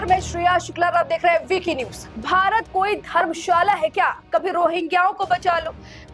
मैं श्रेया शुक्ला, आप देख रहे हैं वीकी न्यूज। भारत कोई धर्मशाला है क्या? कभी रोहिंग्याओं को बचा लो,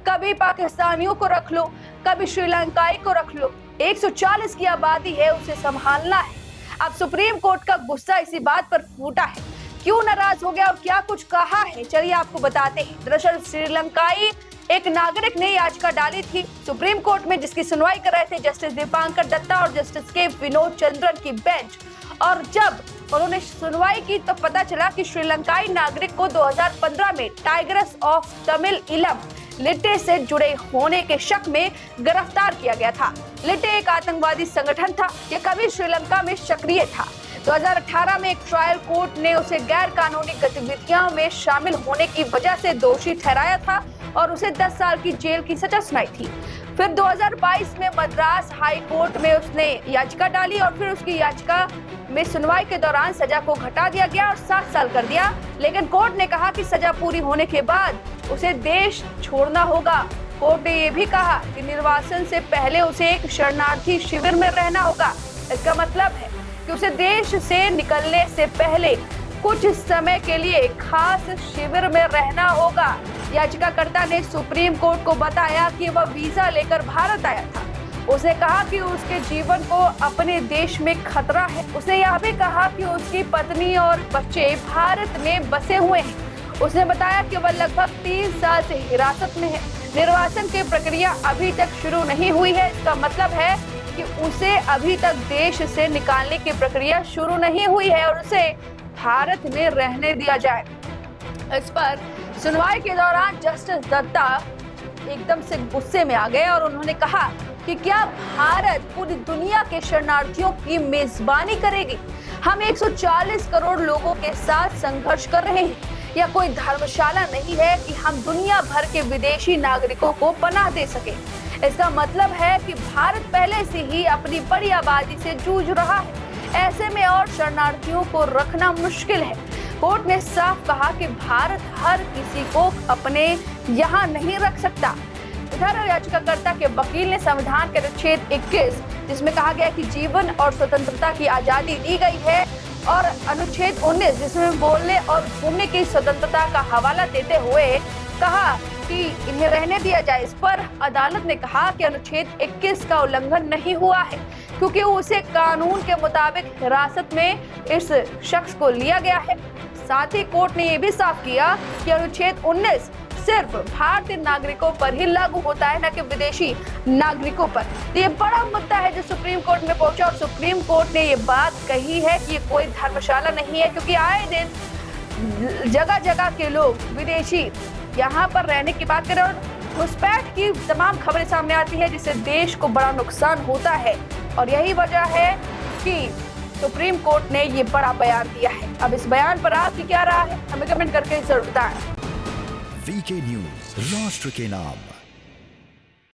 कभी पाकिस्तानियों को रख लो, कभी श्रीलंकाई को रख लो। 140 की आबादी है, उसे संभालना है। अब सुप्रीम कोर्ट का गुस्सा इसी बात पर फूटा है। क्यों नाराज हो गया और क्या कुछ कहा है, चलिए आपको बताते हैं। दरअसल श्रीलंकाई एक नागरिक ने याचिका डाली थी सुप्रीम कोर्ट में, जिसकी सुनवाई कर रहे थे जस्टिस दीपांकर दत्ता और जस्टिस के विनोद चंद्रन की बेंच। और जब उन्होंने सुनवाई की तो पता चला कि श्रीलंकाई नागरिक को 2015 में टाइगर्स ऑफ तमिल इलम लिटे से जुड़े होने के शक में गिरफ्तार किया गया था। लिटे एक आतंकवादी संगठन था, यह कभी श्रीलंका में सक्रिय था। 2018 में एक ट्रायल कोर्ट ने उसे गैर कानूनी गतिविधियों में शामिल होने की वजह से दोषी ठहराया था और उसे 10 साल की जेल की सजा सुनाई थी। फिर 2022 में मद्रास हाई कोर्ट में उसने याचिका डाली और फिर उसकी याचिका में सुनवाई के दौरान सजा को घटा दिया गया और 7 साल कर दिया। लेकिन कोर्ट ने कहा कि सजा पूरी होने के बाद उसे देश छोड़ना होगा। कोर्ट ने यह भी कहा कि निर्वासन से पहले उसे एक शरणार्थी शिविर में रहना होगा। इसका मतलब है कि उसे देश से निकलने से पहले कुछ समय के लिए खास शिविर में रहना होगा। याचिकाकर्ता ने सुप्रीम कोर्ट को बताया कि वह वीजा लेकर भारत आया था। उसने कहा कि उसके जीवन को अपने देश में खतरा है। उसने यह भी कहा कि उसकी पत्नी और बच्चे भारत में बसे हुए हैं। उसने बताया कि वह लगभग 3 साल से हिरासत में है। निर्वासन की प्रक्रिया अभी तक शुरू नहीं हुई है। इसका मतलब है कि उसे अभी तक देश से निकालने की प्रक्रिया शुरू नहीं हुई है और उसे भारत में रहने दिया जाए। इस पर सुनवाई के दौरान जस्टिस दत्ता एकदम से गुस्से में आ गए और उन्होंने कहा कि क्या भारत पूरी दुनिया के शरणार्थियों की मेजबानी करेगी? हम 140 करोड़ लोगों के साथ संघर्ष कर रहे हैं। यह कोई धर्मशाला नहीं है कि हम दुनिया भर के विदेशी नागरिकों को पनाह दे सके। इसका मतलब है कि भारत पहले से ही अपनी बड़ी आबादी से जूझ रहा है। ऐसे में और शरणार्थियों को रखना मुश्किल है। कोर्ट ने साफ कहा कि भारत हर किसी को अपने यहाँ नहीं रख सकता। इधर याचिकाकर्ता के वकील ने संविधान के अनुच्छेद 21, जिसमें कहा गया है कि जीवन और स्वतंत्रता की आजादी दी गई है, और अनुच्छेद 19, जिसमें बोलने और घूमने की स्वतंत्रता का हवाला देते हुए कहा कि इन्हें रहने दिया जाए। इस पर अदालत ने कहा कि अनुच्छेद 21 का उल्लंघन नहीं हुआ है, क्योंकि उसे कानून के मुताबिक हिरासत में इस शख्स को लिया गया है। साथ ही कोर्ट ने यह भी साफ किया कि अनुच्छेद 19 सिर्फ भारतीय नागरिकों पर ही लागू होता है, न कि विदेशी नागरिकों पर। तो ये बड़ा मुद्दा है जो सुप्रीम कोर्ट में पहुंचा और सुप्रीम कोर्ट ने ये बात कही है कि ये कोई धर्मशाला नहीं है, क्योंकि आए दिन जगह जगह के लोग विदेशी यहाँ पर रहने की बात करें और घुसपैठ की तमाम खबरें सामने आती है, जिससे देश को बड़ा नुकसान होता है। और यही वजह है कि सुप्रीम कोर्ट ने ये बड़ा बयान दिया है। अब इस बयान पर आपकी क्या राय है, हमें कमेंट करके जरूर बताएं। वीके न्यूज, राष्ट्र के नाम।